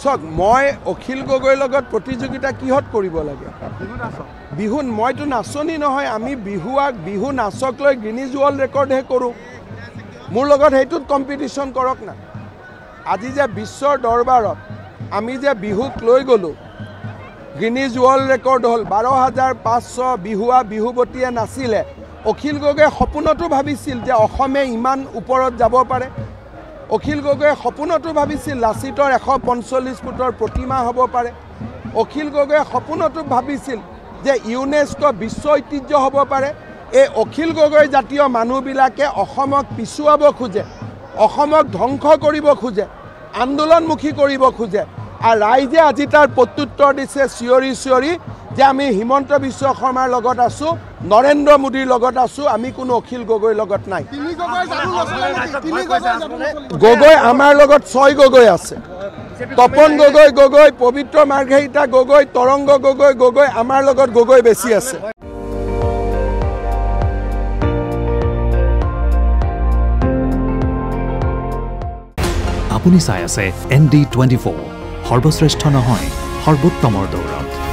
চাওক মই অখিল গগৈৰ লগত প্ৰতিযোগিতা কিহত কৰিব লাগে বিহু মইতো নাচনি নহয় আমি বিহু নাচক লৈ গিনিজ ৱৰ্ল্ড ৰেকৰ্ডহে কৰোঁ মোৰ লগত সেইটোত কম্পিটিশ্যন কৰক না আজি যে বিশ্বৰ দৰবাৰত আমি যে বিহুক লৈ গ'লোঁ গিনিজ ৱৰ্ল্ড ৰেকৰ্ড হ'ল 12,500 বিহুৱতীয়ে নাচিলে অখিল গগৈয়ে সপোনতো ভাবিছিল যে অসমে ইমান ওপৰত যাব পাৰে অখিল গগৈয়ে সপোনতো ভাবিছিল লাচিতৰ 145 ফুটৰ প্ৰতিমা হ'ব পাৰে অখিল গগৈয়ে সপোনতো ভাবিছিল যে ইউনেস্কো বিশ্ব ঐতিহ্য হ'ব পাৰে এই অখিল গগৈ জাতীয় মানুহবিলাকে অসমক পিছুৱাব খোজে অসমক ধ্বংস কৰিব খোজে আন্দোলনমুখী কৰিব খোজে আৰু ৰাইজে আজি তাৰ প্ৰত্যুত্তৰ দিছে চিঞৰি যে আমি হিমন্ত বিশ্ব শৰ্মাৰ লগত আছোঁ নৰেন্দ্ৰ মোদীৰ লগত আছোঁ আমি কোনো অখিল গগৈৰ লগত নাই গগৈ আমাৰ লগত 6 গগৈ আছে তপন গগৈ পবিত্ৰ মাৰ্ঘেৰিটা গগৈ তৰংগ গগৈ আমাৰ লগত গগৈ বেছি আছে আপুনি চাই আছে ND24 সৰ্বশ্ৰেষ্ঠ নহয় সৰ্বোত্তমৰ দৌৰত